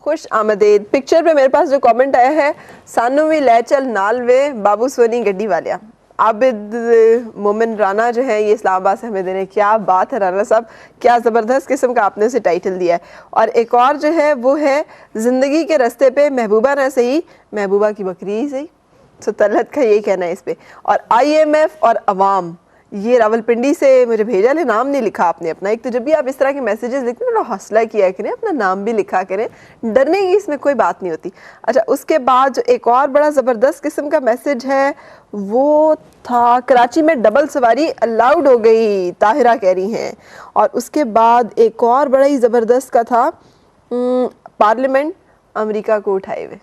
खुश आमदेद। पिक्चर पे मेरे पास जो कमेंट आया है, सानू भी ले चल नाल वे बाबू सोनी गड्डी वालिया। आबिद मोमिन राना जो है ये इस्लामाबाद से हमें देने, क्या बात है राना साहब, क्या ज़बरदस्त किस्म का आपने उसे टाइटल दिया है। और एक और जो है वो है ज़िंदगी के रास्ते पे महबूबा ना सही महबूबा की बकरी ही सही। तो तलत का यही कहना है इस पे। और IMF और अवाम, ये रावलपिंडी से मुझे भेजा है, नाम नहीं लिखा आपने अपना। एक तो जब भी आप इस तरह के मैसेजेस लिखते हैं ना, हौसला किया करें, अपना नाम भी लिखा करें, डरने की इसमें कोई बात नहीं होती। अच्छा, उसके बाद जो एक और बड़ा ज़बरदस्त किस्म का मैसेज है वो था, कराची में डबल सवारी अलाउड हो गई, ताहिरा कह रही हैं। और उसके बाद एक और बड़ा ही ज़बरदस्त का था, पार्लियामेंट अमेरिका को उठाए हुए।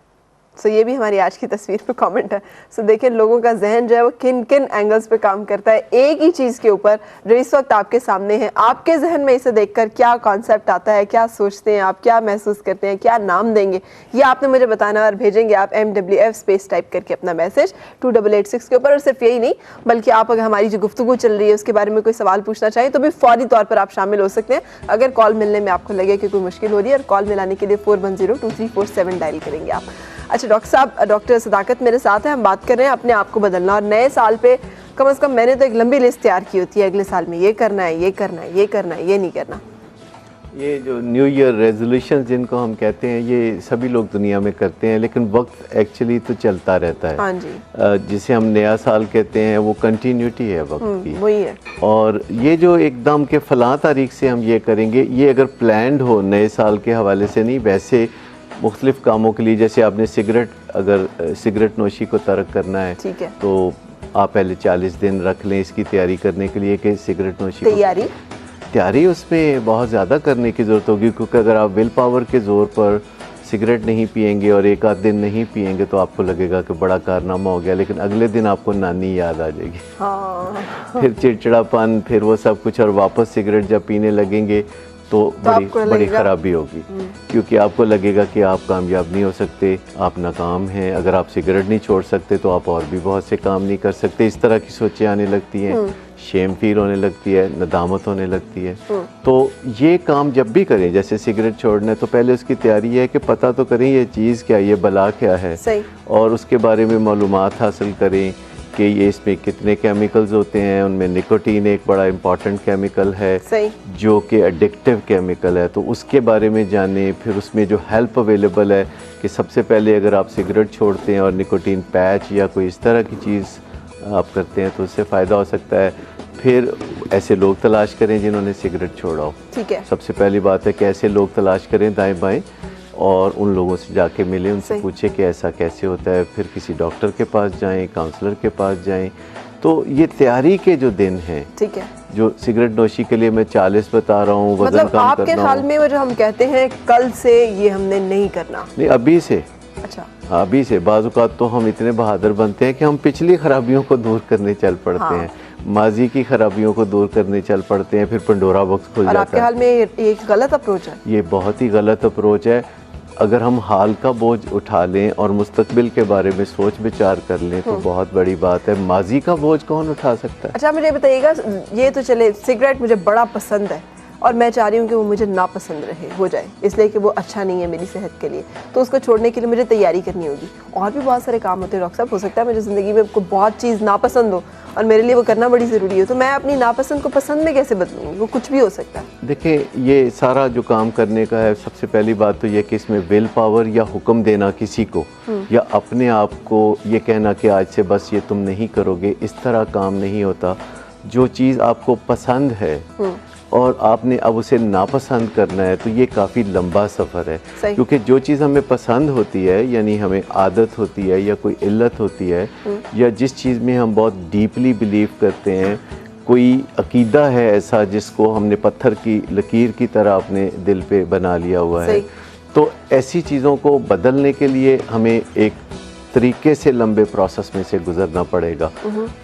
सो ये भी हमारी आज की तस्वीर पे कमेंट है। सो देखिए लोगों का जहन जो है वो किन किन एंगल्स पे काम करता है एक ही चीज़ के ऊपर जो इस वक्त आपके सामने है। आपके जहन में इसे देखकर क्या कॉन्सेप्ट आता है, क्या सोचते हैं आप, क्या महसूस करते हैं, क्या नाम देंगे, ये आपने मुझे बताना और भेजेंगे आप MWF स्पेस टाइप करके अपना मैसेज 2886 के ऊपर। और सिर्फ यही नहीं बल्कि आप अगर हमारी जो गुफ्तगू चल रही है उसके बारे में कोई सवाल पूछना चाहें तो भी फौरी तौर पर आप शामिल हो सकते हैं। अगर कॉल मिलने में आपको लगे कि कोई मुश्किल हो रही है, और कॉल मिलाने के लिए 41023447 डायल करेंगे आप। अच्छा डॉक्टर साहब, डॉक्टर सदाकत मेरे साथ है। हम बात कर रहे हैं अपने आप को बदलना, और नए साल पे कम से कम मैंने तो एक लंबी लिस्ट तैयार की होती है, अगले साल में ये करना है, ये करना है, ये करना है, ये नहीं करना। ये जो न्यू ईयर रेजोल्यूशन जिनको हम कहते हैं, ये सभी लोग दुनिया में करते हैं, लेकिन वक्त एक्चुअली तो चलता रहता है। हाँ जी। जिसे हम नया साल कहते हैं वो कंटिन्यूटी है वक्त की, वही है। और ये जो एकदम के फलां तारीख से हम ये करेंगे, ये अगर प्लान्ड हो नए साल के हवाले से नहीं, वैसे मुख्तलिफ कामों के लिए, जैसे आपने अगर सिगरेट नोशी को तर्क करना है, ठीक है, तो आप पहले 40 दिन रख लें इसकी तैयारी करने के लिए कि सिगरेट नोशी तैयारी उसमें बहुत ज़्यादा करने की ज़रूरत होगी, क्योंकि अगर आप विल पावर के ज़ोर पर सिगरेट नहीं पिएंगे और एक आध दिन नहीं पिएंगे तो आपको लगेगा कि बड़ा कारनामा हो गया, लेकिन अगले दिन आपको नानी याद आ जाएगी। हाँ। फिर चिड़चिड़ापन, फिर वो सब कुछ, और वापस सिगरेट जब पीने लगेंगे तो बड़ी खराबी होगी, क्योंकि आपको लगेगा कि आप कामयाब नहीं हो सकते, आप नाकाम हैं। अगर आप सिगरेट नहीं छोड़ सकते तो आप और भी बहुत से काम नहीं कर सकते। इस तरह की सोचें आने लगती हैं, शेम फील होने लगती है, नदामत होने लगती है। तो ये काम जब भी करें, जैसे सिगरेट छोड़ना है, तो पहले उसकी तैयारी है कि पता तो करें ये चीज़ क्या है, ये बला क्या है, और उसके बारे में मालूमात हासिल करें कि ये इसमें कितने केमिकल्स होते हैं। उनमें निकोटीन एक बड़ा इम्पॉर्टेंट केमिकल है जो कि एडिक्टिव केमिकल है, तो उसके बारे में जानें। फिर उसमें जो हेल्प अवेलेबल है कि सबसे पहले अगर आप सिगरेट छोड़ते हैं और निकोटीन पैच या कोई इस तरह की चीज़ आप करते हैं तो उससे फ़ायदा हो सकता है। फिर ऐसे लोग तलाश करें जिन्होंने सिगरेट छोड़ा हो। ठीक है, सबसे पहली बात है कि ऐसे लोग तलाश करें दाएँ बाएँ, और उन लोगों से जाके मिलें, उनसे पूछे कि ऐसा कैसे होता है। फिर किसी डॉक्टर के पास जाएं, काउंसलर के पास जाएं। तो ये तैयारी के जो दिन हैं, ठीक है, जो सिगरेट नोशी के लिए मैं 40 बता रहा हूँ, वजन कम आपके ख्याल में वो जो हम कहते हैं कल से ये हमने नहीं करना, नहीं अभी से। अच्छा, हाँ अभी से। बाज़ औक़ात तो हम इतने बहादुर बनते हैं कि हम पिछली खराबियों को दूर करने चल पड़ते हैं, माजी की खराबियों को दूर करने चल पड़ते हैं, फिर पंडोरा बॉक्स खुल जाता है। आपके हाल में ये गलत अप्रोच है? ये बहुत ही गलत अप्रोच है। अगर हम हाल का बोझ उठा लें और मुस्तकबिल के बारे में सोच विचार कर लें तो बहुत बड़ी बात है। माजी का बोझ कौन उठा सकता है? अच्छा मुझे बताइएगा, ये तो चले सिगरेट मुझे बड़ा पसंद है और मैं चाह रही हूँ कि वो मुझे नापसंद रहे हो जाए, इसलिए कि वो अच्छा नहीं है मेरी सेहत के लिए, तो उसको छोड़ने के लिए मुझे तैयारी करनी होगी। और भी बहुत सारे काम होते हैं डॉक्टर साहब, हो सकता है मुझे ज़िंदगी में कोई बहुत चीज़ नापसंद हो और मेरे लिए वो करना बड़ी ज़रूरी हो, तो मैं अपनी नापसंद को पसंद में कैसे बदलूँगी? वो कुछ भी हो सकता है। देखिए ये सारा जो काम करने का है, सबसे पहली बात तो ये कि इसमें विल पावर या हुक्म देना किसी को, या अपने आप को ये कहना कि आज से बस ये तुम नहीं करोगे, इस तरह काम नहीं होता। जो चीज़ आपको पसंद है और आपने अब उसे नापसंद करना है, तो ये काफ़ी लंबा सफ़र है, क्योंकि जो चीज़ हमें पसंद होती है, यानी हमें आदत होती है या कोई इल्लत होती है, या जिस चीज़ में हम बहुत डीपली बिलीव करते हैं, कोई अकीदा है ऐसा जिसको हमने पत्थर की लकीर की तरह अपने दिल पे बना लिया हुआ है, तो ऐसी चीज़ों को बदलने के लिए हमें एक तरीके से लंबे प्रोसेस में से गुजरना पड़ेगा।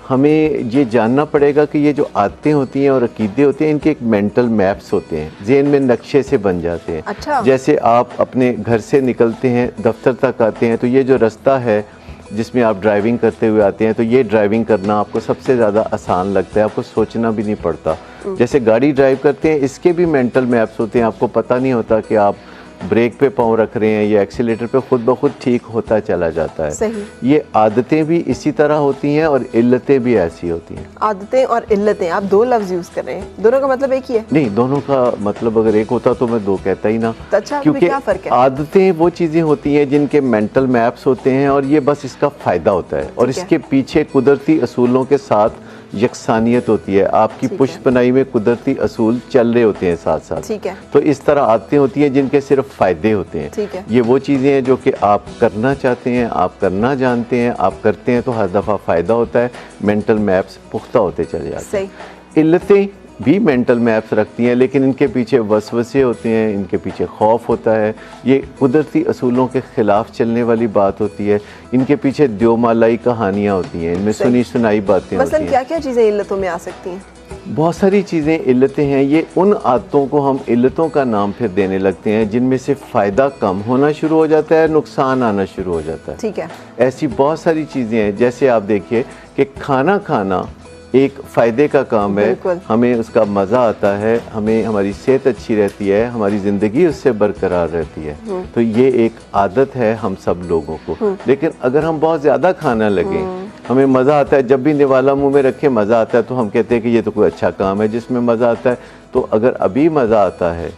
हमें ये जानना पड़ेगा कि ये जो आदतें होती हैं और अकीदे होते हैं, इनके एक मेंटल मैप्स होते हैं, ज़हन में नक्शे से बन जाते हैं। अच्छा। जैसे आप अपने घर से निकलते हैं, दफ्तर तक आते हैं, तो ये जो रास्ता है जिसमें आप ड्राइविंग करते हुए आते हैं, तो ये ड्राइविंग करना आपको सबसे ज़्यादा आसान लगता है, आपको सोचना भी नहीं पड़ता। जैसे गाड़ी ड्राइव करते हैं, इसके भी मेंटल मैप्स होते हैं, आपको पता नहीं होता कि आप ब्रेक पे पाँव रख रहे हैं या एक्सीलेटर पे, खुद ब खुद ठीक होता चला जाता है। सही। ये आदतें भी इसी तरह होती हैं और इल्लतें भी ऐसी होती हैं। आदतें और इल्लतें, आप दो लफ्ज यूज कर रहे हैं, दोनों का मतलब एक ही है? नहीं, दोनों का मतलब अगर एक होता तो मैं दो कहता ही ना। तो अच्छा, क्योंकि क्या फर्क है? आदतें वो चीज़ें होती हैं जिनके मेंटल मैप्स होते हैं और ये बस इसका फ़ायदा होता है, और इसके पीछे कुदरती असूलों के साथ यकसानियत होती है। आपकी पुष्पनाई में कुदरती असूल चल रहे होते हैं साथ साथ। ठीक है। तो इस तरह आदतें होती हैं जिनके सिर्फ फ़ायदे होते हैं। ठीक है। ये वो चीज़ें हैं जो कि आप करना चाहते हैं, आप करना जानते हैं, आप करते हैं तो हर दफ़ा फ़ायदा होता है, मेंटल मैप्स पुख्ता होते चले जाते हैं। सही। इल्लतें भी मेंटल मैप्स रखती हैं, लेकिन इनके पीछे वसवसे होते हैं, इनके पीछे खौफ होता है, ये कुदरती असूलों के ख़िलाफ़ चलने वाली बात होती है, इनके पीछे द्योमालाई कहानियाँ होती हैं, इनमें सुनी सुनाई बातें होती हैं। क्या क्या चीज़ें इल्लतों में आ सकती हैं? बहुत सारी चीज़ें इल्लतें हैं। ये उन आदतों को हम इल्लतों का नाम फिर देने लगते हैं जिनमें से फ़ायदा कम होना शुरू हो जाता है, नुकसान आना शुरू हो जाता है। ठीक है। ऐसी बहुत सारी चीज़ें हैं, जैसे आप देखिए कि खाना खाना एक फ़ायदे का काम है, हमें उसका मज़ा आता है, हमें हमारी सेहत अच्छी रहती है, हमारी ज़िंदगी उससे बरकरार रहती है। तो ये एक आदत है हम सब लोगों को। लेकिन अगर हम बहुत ज़्यादा खाना लगें, हमें मज़ा आता है, जब भी निवाला मुंह में रखे मज़ा आता है, तो हम कहते हैं कि ये तो कोई अच्छा काम है जिसमें मज़ा आता है। तो अगर अभी मज़ा आता है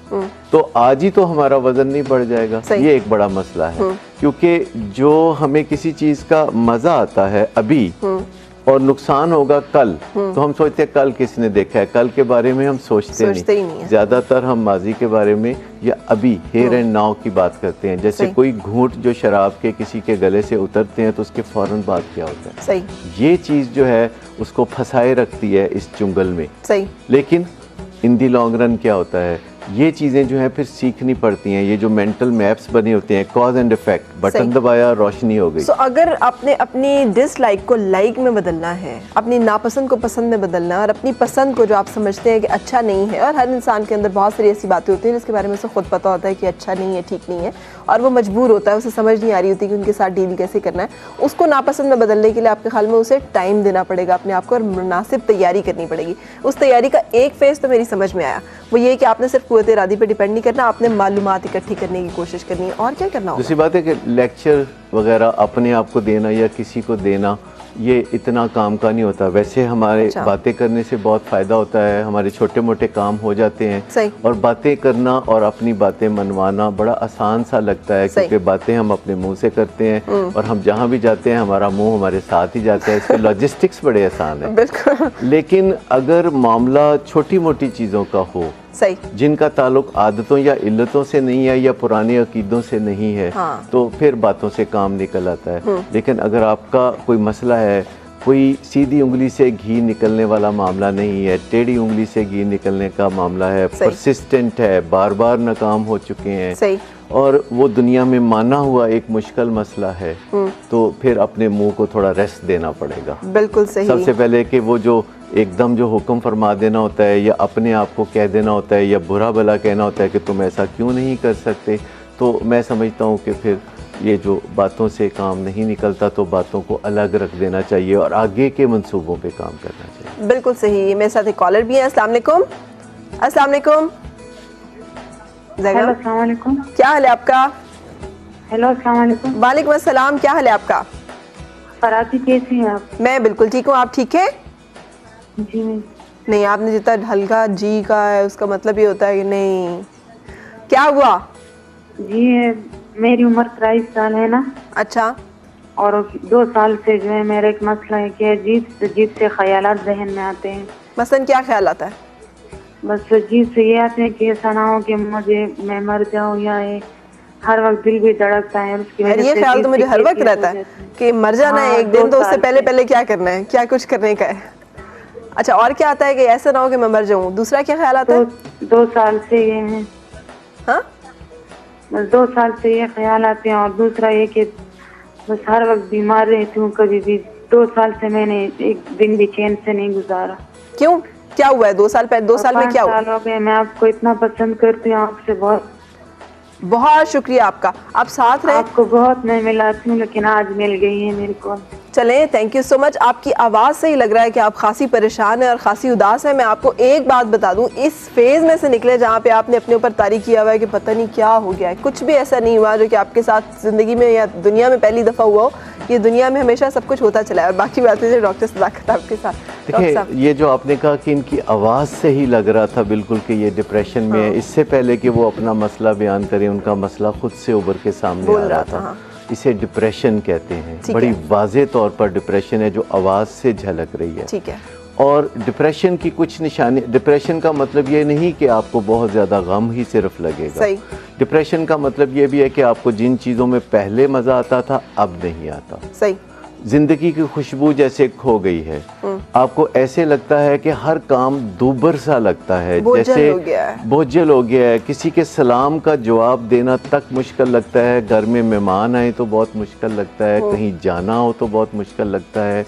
तो आज ही तो हमारा वज़न नहीं बढ़ जाएगा। ये एक बड़ा मसला है, क्योंकि जो हमें किसी चीज़ का मज़ा आता है अभी और नुकसान होगा कल, तो हम सोचते हैं कल किसने देखा है, कल के बारे में हम सोचते नहीं। ज़्यादातर हम माजी के बारे में या अभी हेयर एंड नाउ की बात करते हैं। जैसे कोई घूंट जो शराब के किसी के गले से उतरते हैं तो उसके फ़ौरन बाद क्या होता है। सही। ये चीज़ जो है उसको फंसाए रखती है इस चुंगल में। सही। लेकिन इन दी लॉन्ग रन क्या होता है, ये चीज़ें जो हैं फिर सीखनी पड़ती हैं। ये जो मेंटल मैप्स बने होते हैं, कॉज एंड इफेक्ट, बटन दबाया रोशनी हो गई। अगर आपने अपनी डिसलाइक को लाइक में बदलना है, अपनी नापसंद को पसंद में बदलना है, और अपनी पसंद को जो आप समझते हैं कि अच्छा नहीं है, और हर इंसान के अंदर बहुत सारी ऐसी बातें होती हैं जिसके बारे में उसे खुद पता होता है कि अच्छा नहीं है, ठीक नहीं है, और वो मजबूर होता है, उसे समझ नहीं आ रही होती कि उनके साथ डील कैसे करना है, उसको नापसंद में बदलने के लिए आपके ख्याल में उसे टाइम देना पड़ेगा अपने आप को, और मुनासिब तैयारी करनी पड़ेगी। उस तैयारी का एक फेज़ तो मेरी समझ में आया, वो ये कि आपने सिर्फ कुव्वत इरादी पे डिपेंड नहीं करना, आपने मालूमात इकट्ठी करने की कोशिश करनी है। और क्या करना होगा? दूसरी बात है कि लेक्चर वगैरह अपने आप को देना या किसी को देना, ये इतना काम का नहीं होता। वैसे हमारे बातें करने से बहुत फ़ायदा होता है, हमारे छोटे मोटे काम हो जाते हैं, और बातें करना और अपनी बातें मनवाना बड़ा आसान सा लगता है, क्योंकि बातें हम अपने मुंह से करते हैं और हम जहाँ भी जाते हैं हमारा मुंह हमारे साथ ही जाता है। इसके लॉजिस्टिक्स बड़े आसान है। बिल्कुल। लेकिन अगर मामला छोटी मोटी चीज़ों का हो, सही, जिनका ताल्लुक आदतों या इल्लतों से नहीं है या पुराने अकीदों से नहीं है, तो फिर बातों से काम निकल आता है। लेकिन अगर आपका कोई मसला है, कोई सीधी उंगली से घी निकलने वाला मामला नहीं है, टेढ़ी उंगली से घी निकलने का मामला है, परसिस्टेंट है, बार बार नाकाम हो चुके हैं, और वो दुनिया में माना हुआ एक मुश्किल मसला है, तो फिर अपने मुंह को थोड़ा रेस्ट देना पड़ेगा। बिल्कुल सही। सबसे पहले कि वो जो एकदम जो हुक्म फरमा देना होता है या अपने आप को कह देना होता है या बुरा भला कहना होता है कि तुम ऐसा क्यों नहीं कर सकते, तो मैं समझता हूँ कि फिर ये जो बातों से काम नहीं निकलता, तो बातों को अलग रख देना चाहिए और आगे के मंसूबों पे काम करना चाहिए। बिल्कुल सही। मेरे साथ एक कॉलर भी है। अस्सलाम वालेकुम। अस्सलाम वालेकुम। हेलो, अस्सलाम वालेकुम। क्या हाल है आपका? हेलो, अस्सलाम वालेकुम। वालेकुम अस्सलाम। क्या हाल है आपका? फराजी, कैसी हैं आप? मैं बिल्कुल ठीक हूँ, आप ठीक हैं? जी नहीं, आपने जितना हल्का जी का है उसका मतलब ये होता है कि नहीं। क्या हुआ? जी, मेरी उम्र 23 साल है ना। अच्छा। और 2 साल से जो है मेरा एक मसला है कि अजीब से ख्यालात जहन में आते हैं। मसलन क्या ख्याल आता है? बस अजीब से ये आते हैं कि ऐसा ना हो कि मैं मर जाऊँ, या हर वक्त दिल भी धड़कता है उसकी वजह से। ये ख्याल तो मुझे हर वक्त रहता है कि मर जाना है एक दिन, तो उससे पहले पहले क्या करना है, क्या कुछ करने का है। अच्छा, और क्या आता है कि ऐसा ना हो कि मैं मर जाऊँ? दूसरा क्या ख्याल आता है? 2 साल से ये है। हाँ, बस 2 साल से ये ख्याल आते हैं। और दूसरा ये कि बस हर वक्त बीमार रहती हूँ, कभी भी 2 साल से मैंने एक दिन भी चैन से नहीं गुजारा। क्यों, क्या हुआ है? 2 साल पहले, 2 साल में क्या हुआ? 5 साल हो गए। मैं आपको इतना पसंद करती हूँ, आपसे बहुत बहुत शुक्रिया आपका। आप साथ रहे। आपको बहुत मैं मिलाती हूँ, लेकिन आज मिल गई है मेरे को। चलें, थैंक यू सो मच। आपकी आवाज़ से ही लग रहा है कि आप खासी परेशान हैं और खासी उदास हैं। मैं आपको एक बात बता दूं, इस फेज़ में से निकले जहाँ पे आपने अपने ऊपर तारीख किया हुआ है कि पता नहीं क्या हो गया है, कुछ भी ऐसा नहीं हुआ जो कि आपके साथ ज़िंदगी में या दुनिया में पहली दफ़ा हुआ हो। ये दुनिया में हमेशा सब कुछ होता चला है। और बाकी बातें डॉक्टर सदाकत आपके साथ। देखिए, ये जो आपने कहा कि इनकी आवाज़ से ही लग रहा था बिल्कुल कि ये डिप्रेशन में है, इससे पहले कि वो अपना मसला बयान करें, उनका मसला खुद से उभर के सामने आ रहा था। इसे डिप्रेशन कहते हैं, बड़ी वाज़े तौर पर डिप्रेशन है जो आवाज़ से झलक रही है। ठीक है। और डिप्रेशन की कुछ निशानी, डिप्रेशन का मतलब ये नहीं कि आपको बहुत ज़्यादा गम ही सिर्फ लगेगा। सही। डिप्रेशन का मतलब ये भी है कि आपको जिन चीज़ों में पहले मज़ा आता था अब नहीं आता। सही। जिंदगी की खुशबू जैसे खो गई है, आपको ऐसे लगता है कि हर काम दूबर सा लगता है, जैसे बोझल हो गया है। किसी के सलाम का जवाब देना तक मुश्किल लगता है, घर में मेहमान आए तो बहुत मुश्किल लगता है, कहीं जाना हो तो बहुत मुश्किल लगता है,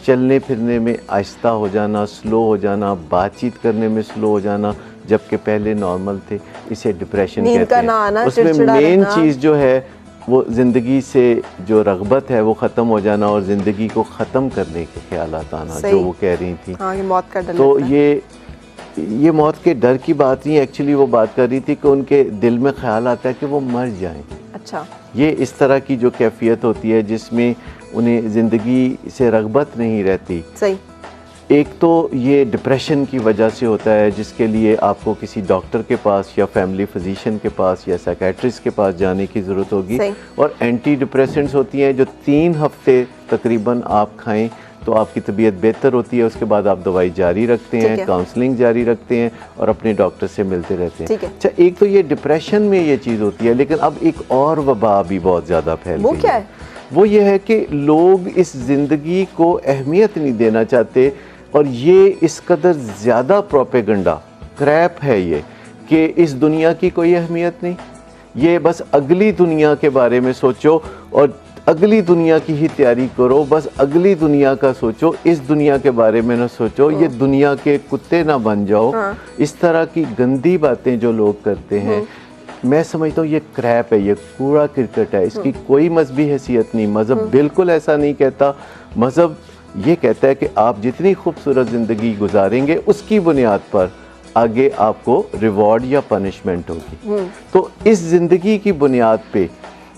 चलने फिरने में आहिस्ता हो जाना, स्लो हो जाना, बातचीत करने में स्लो हो जाना, जबकि पहले नॉर्मल थे। इसे डिप्रेशन कहते हैं। उसमें मेन चीज़ जो है वो ज़िंदगी से जो रग़बत है वो ख़त्म हो जाना और ज़िंदगी को ख़त्म करने के ख़यालात आना, जो वो कह रही थी। हाँ, ये मौत का डर। तो ये मौत के डर की बात नहीं, एक्चुअली वो बात कर रही थी कि उनके दिल में ख्याल आता है कि वो मर जाएं। अच्छा। ये इस तरह की जो कैफियत होती है जिसमें उन्हें ज़िंदगी से रग़बत नहीं रहती। सही। एक तो ये डिप्रेशन की वजह से होता है, जिसके लिए आपको किसी डॉक्टर के पास या फैमिली फिजिशियन के पास या साइकेट्रिस्ट के पास जाने की ज़रूरत होगी। और एंटी डिप्रेसेंट्स होती हैं जो 3 हफ्ते तकरीबन आप खाएं तो आपकी तबीयत बेहतर होती है। उसके बाद आप दवाई जारी रखते हैं, काउंसलिंग जारी रखते हैं और अपने डॉक्टर से मिलते रहते हैं। अच्छा, एक तो ये डिप्रेशन में ये चीज़ होती है, लेकिन अब एक और वबा भी बहुत ज़्यादा फैल गई है। वो क्या है? वो ये है कि लोग इस ज़िंदगी को अहमियत नहीं देना चाहते और ये इस कदर ज़्यादा प्रोपेगेंडा क्रैप है ये कि इस दुनिया की कोई अहमियत नहीं, ये बस अगली दुनिया के बारे में सोचो और अगली दुनिया की ही तैयारी करो, बस अगली दुनिया का सोचो, इस दुनिया के बारे में ना सोचो, ये दुनिया के कुत्ते ना बन जाओ। इस तरह की गंदी बातें जो लोग करते हैं, मैं समझता हूँ ये क्रैप है, ये कूड़ा क्रिकेट है, इसकी कोई मजहबी हैसियत नहीं। मज़हब बिल्कुल ऐसा नहीं कहता। मज़हब ये कहता है कि आप जितनी खूबसूरत ज़िंदगी गुजारेंगे उसकी बुनियाद पर आगे आपको रिवॉर्ड या पनिशमेंट होगी। तो इस ज़िंदगी की बुनियाद पे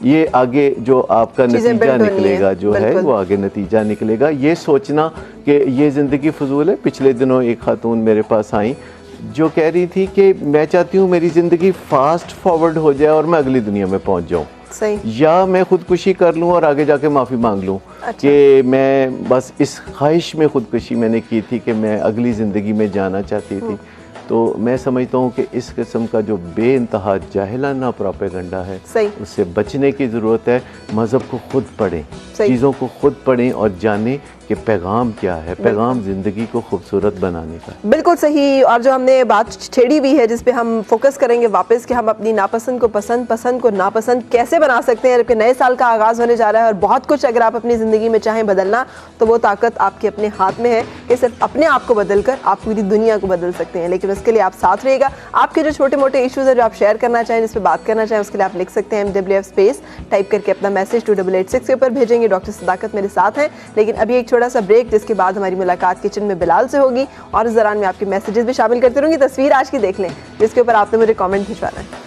ये आगे जो आपका नतीजा निकलेगा जो है वो आगे नतीजा निकलेगा। ये सोचना कि ये ज़िंदगी फजूल है। पिछले दिनों एक खातून मेरे पास आई जो कह रही थी कि मैं चाहती हूँ मेरी ज़िंदगी फास्ट फॉरवर्ड हो जाए और मैं अगली दुनिया में पहुँच जाऊँ, या मैं खुदकुशी कर लूँ और आगे जाके माफ़ी मांग लूँ। अच्छा। कि मैं बस इस ख्वाहिश में खुदकुशी मैंने की थी कि मैं अगली ज़िंदगी में जाना चाहती थी। तो मैं समझता हूँ कि इस किस्म का जो बेइंतहा जाहिलाना प्रोपेगेंडा है उससे बचने की ज़रूरत है। मज़हब को खुद पढ़ें, चीज़ों को खुद पढ़ें और जानें कि पैगाम क्या है। पैगाम ज़िंदगी को खूबसूरत बनाने का। बिल्कुल सही। और जो हमने बात छेड़ी हुई है जिस पे हम फोकस करेंगे वापस कि हम अपनी नापसंद को पसंद, पसंद को नापसंद कैसे बना सकते हैं, जबकि नए साल का आगाज़ होने जा रहा है और बहुत कुछ अगर आप अपनी ज़िंदगी में चाहें बदलना तो वो ताकत आपके अपने हाथ में है कि सिर्फ अपने आप को बदल कर आप पूरी दुनिया को बदल सकते हैं। लेकिन उसके लिए आप साथ रहिएगा। आपके जो छोटे मोटे इश्यूज़ है जो आप शेयर करना चाहें, जिस पर बात करना चाहें, उसके लिए आप लिख सकते हैं MWF स्पेस टाइप करके अपना मैसेज 2886 के ऊपर भेजेंगे। डॉक्टर सदाकत मेरे साथ हैं। लेकिन अभी एक छोटा सा ब्रेक, जिसके बाद हमारी मुलाकात किचन में बिलाल से होगी और इस दौरान मैं आपके मैसेजेस भी शामिल करती रहूंगी। तस्वीर आज की देख लें जिसके ऊपर आपने मुझे कमेंट भिजवाना है।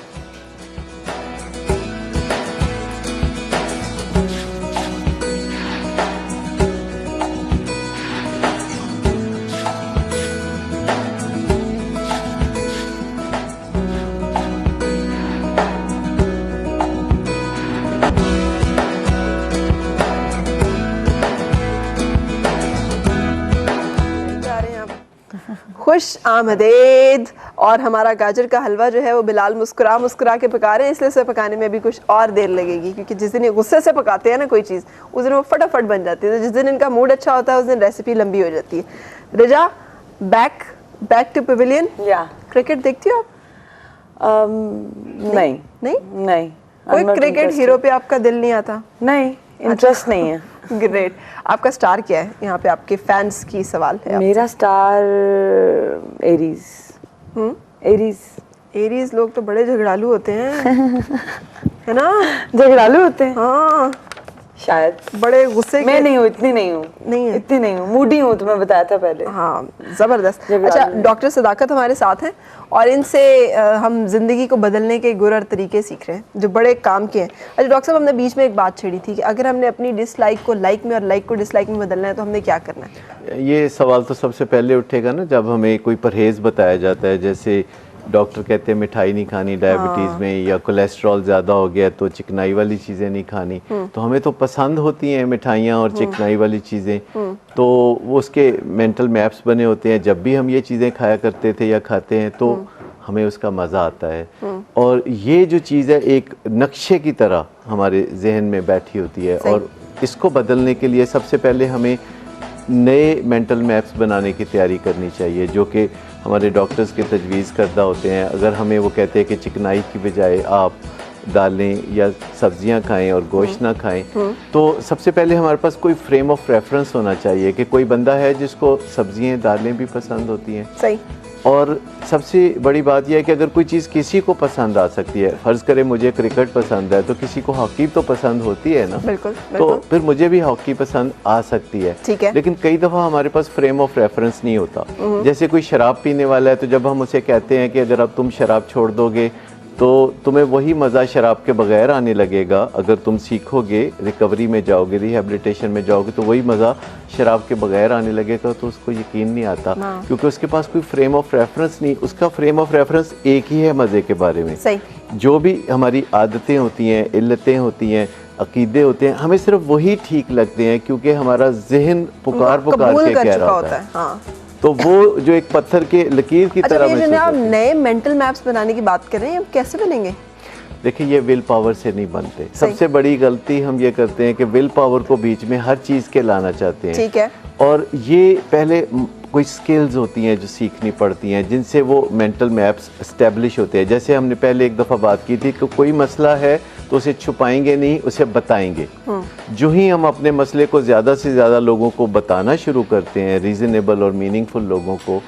खुश आमदेद। और हमारा गाजर का हलवा जो है वो बिलाल मुस्कुरा मुस्कुरा के पका रहे हैं, इसलिए उसे पकाने में भी कुछ और देर लगेगी, क्योंकि जिस दिन ये गुस्से से पकाते हैं ना कोई चीज़, उस दिन वो फटाफट बन जाती है। तो जिस दिन इनका मूड अच्छा होता है उस दिन रेसिपी लंबी हो जाती है। रजा, बैक टू पवेलियन। क्रिकेट देखती हो आप? नहीं नहीं नहीं। कोई क्रिकेट हीरो पे आपका दिल नहीं आता? नहीं, इंटरेस्ट नहीं है। ग्रेट। आपका स्टार क्या है? यहाँ पे आपके फैंस की सवाल है। मेरा स्टार एरीज। एरीज लोग तो बड़े झगड़ालू होते हैं है ना? झगड़ालू होते हैं। हाँ, शायद बड़े गुस्से मैं नहीं हूँ, इतनी नहीं हूँ, नहीं है? इतनी नहीं हूँ, मूडी हूँ, तुम्हें बताया था पहले। हाँ जबरदस्त। जब अच्छा, याद नहीं। डॉक्टर सदाकत हमारे साथ हैं और इनसे हम जिंदगी को बदलने के गुर और तरीके सीख रहे हैं जो बड़े काम के हैं। अच्छा डॉक्टर साहब, हमने बीच में एक बात छेड़ी थी कि अगर हमने अपनी डिसलाइक को लाइक में और लाइक को डिसलाइक में बदलना है तो हमने क्या करना है? ये सवाल तो सबसे पहले उठेगा ना जब हमें कोई परहेज़ बताया जाता है, जैसे डॉक्टर कहते हैं मिठाई नहीं खानी डायबिटीज़ में, या कोलेस्ट्रॉल ज़्यादा हो गया तो चिकनाई वाली चीज़ें नहीं खानी। तो हमें तो पसंद होती हैं मिठाइयाँ और चिकनाई वाली चीज़ें, तो वो उसके मेंटल मैप्स बने होते हैं। जब भी हम ये चीज़ें खाया करते थे या खाते हैं तो हमें उसका मज़ा आता है, और ये जो चीज़ है एक नक्शे की तरह हमारे जहन में बैठी होती है। और इसको बदलने के लिए सबसे पहले हमें नए मेंटल मैप्स बनाने की तैयारी करनी चाहिए, जो कि हमारे डॉक्टर्स के तजवीज़ करदा होते हैं। अगर हमें वो कहते हैं कि चिकनाई की बजाय आप दालें या सब्जियां खाएं और गोश्त ना खाएं, तो सबसे पहले हमारे पास कोई फ्रेम ऑफ रेफरेंस होना चाहिए कि कोई बंदा है जिसको सब्जियां दालें भी पसंद होती हैं। सही। और सबसे बड़ी बात यह है कि अगर कोई चीज़ किसी को पसंद आ सकती है, फ़र्ज़ करें मुझे क्रिकेट पसंद है तो किसी को हॉकी तो पसंद होती है ना। बिल्कुल, तो बिल्कुल। फिर मुझे भी हॉकी पसंद आ सकती है। ठीक है। लेकिन कई दफ़ा हमारे पास फ्रेम ऑफ रेफरेंस नहीं होता। जैसे कोई शराब पीने वाला है तो जब हम उसे कहते हैं कि अगर अब तुम शराब छोड़ दोगे तो तुम्हें वही मज़ा शराब के बगैर आने लगेगा, अगर तुम सीखोगे, रिकवरी में जाओगे, रिहैबिलिटेशन में जाओगे तो वही मज़ा शराब के बगैर आने लगेगा, तो उसको यकीन नहीं आता क्योंकि उसके पास कोई फ्रेम ऑफ रेफरेंस नहीं। उसका फ्रेम ऑफ रेफरेंस एक ही है मज़े के बारे में। सही। जो भी हमारी आदतें होती हैं, इल्लतें होती हैं, अकीदे होते हैं, हमें सिर्फ वही ठीक लगते हैं क्योंकि हमारा जहन पुकार के कह रहा होता है। हाँ। तो वो जो एक पत्थर के लकीर की अच्छा, तरह ये जो महसूस आप होती है। नए मेंटल मैप्स बनाने की बात कर रहे हैं, कैसे बनेंगे? देखिए, ये विल पावर से नहीं बनते। सबसे बड़ी गलती हम ये करते हैं कि विल पावर को बीच में हर चीज़ के लाना चाहते हैं। ठीक है। और ये पहले कोई स्किल्स होती हैं जो सीखनी पड़ती हैं, जिनसे वो मेंटल मैप्स इस्टेब्लिश होते हैं। जैसे हमने पहले एक दफ़ा बात की थी कि कोई मसला है तो उसे छुपाएंगे नहीं, उसे बताएंगे। जो ही हम अपने मसले को ज़्यादा से ज़्यादा लोगों को बताना शुरू करते हैं, रीज़नेबल और मीनिंगफुल लोगों को,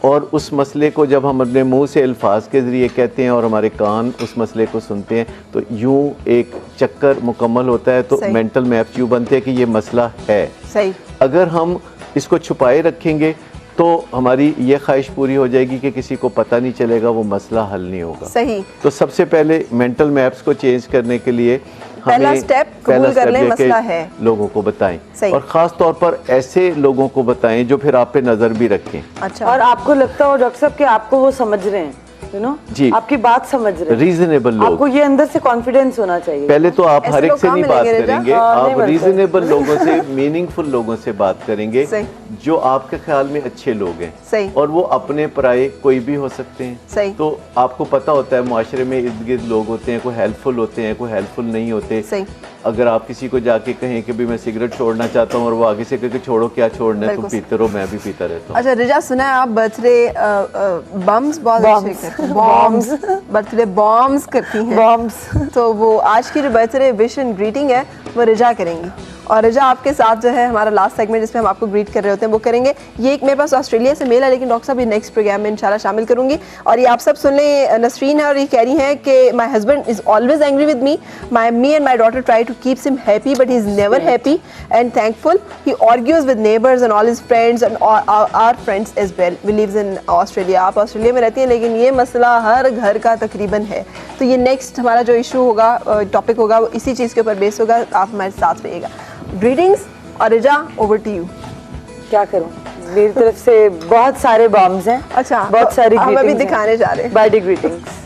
और उस मसले को जब हम अपने मुंह से अल्फाज के ज़रिए कहते हैं और हमारे कान उस मसले को सुनते हैं, तो यूँ एक चक्कर मुकम्मल होता है। तो मेंटल मैप्स यूँ बनते हैं कि ये मसला है। सही। अगर हम इसको छुपाए रखेंगे तो हमारी ये ख्वाहिश पूरी हो जाएगी कि किसी को पता नहीं चलेगा, वो मसला हल नहीं होगा। सही। तो सबसे पहले मेंटल मैप्स को चेंज करने के लिए पहला स्टेप कबूल कर लें मसला है, लोगों को बताएं। सही। और ख़ास तौर पर ऐसे लोगों को बताएं जो फिर आप पे नज़र भी रखें। अच्छा। और आपको लगता हो डॉक्टर साहब कि आपको वो समझ रहे हैं, यू नो, जी, आपकी बात समझ रहे हैं, रीजनेबल लोग। आपको ये अंदर से कॉन्फिडेंस होना चाहिए। पहले तो आप ऐसे हर एक लोग से कहाँ नहीं बात मिलेंगे करेंगे, नहीं आप मिलते। रीजनेबल लोगों से, मीनिंगफुल लोगों से बात करेंगे सही। जो आपके ख्याल में अच्छे लोग हैं। सही। और वो अपने पराये कोई भी हो सकते हैं। सही। तो आपको पता होता है मुआशरे में इर्द गिर्द लोग होते हैं, कोई हेल्पफुल होते हैं, कोई हेल्पफुल नहीं होते। सही। अगर आप किसी को जाके कहें कि भी मैं सिगरेट छोड़ना चाहता हूँ और वो आगे से कहे कि छोड़ो, क्या छोड़ना है, तुम पीते रहो, मैं भी पीता रहता हूँ। अच्छा रिजा, सुना है आप बर्थडे बम्स बहुत अच्छे करती हैं। बॉम्ब्स, बर्थडे बॉम्ब्स करती हैं। बॉम्ब्स। तो वो आज की जो बर्थडे विश एंड ग्रीटिंग है वो रिजा करेंगी। और रिजा आपके साथ जो है हमारा लास्ट सेगमेंट जिसमें हम आपको ग्रीट कर रहे होते हैं वो करेंगे। ये एक मेरे पास ऑस्ट्रेलिया से मेल है, लेकिन डॉक्टर साहब ये नेक्स्ट प्रोग्राम में इंशाल्लाह शामिल करूंगी। और ये आप सब सुन लें, नसरीन है और ये कह रही हैं कि my husband is always angry with me and my daughter try to keeps him happy but he is never happy and thankful. He argues with neighbours and all his friends and our friends as well. We lives in Australia. आप Australia में रहती हैं, लेकिन ये मसला हर घर का तकरीबन है। तो ये नेक्स्ट हमारा जो इशू होगा, टॉपिक होगा, वो इसी चीज़ के ऊपर बेस होगा। आप हमारे साथ रहिएगा। ग्रीटिंग्स। और रिजा, ओवर टू यू। क्या करूं, मेरी तरफ से बहुत सारे बॉम्ब्स हैं। अच्छा, बहुत सारी हम अभी greetings हैं। दिखाने जा रहे हैं। Birthday greetings.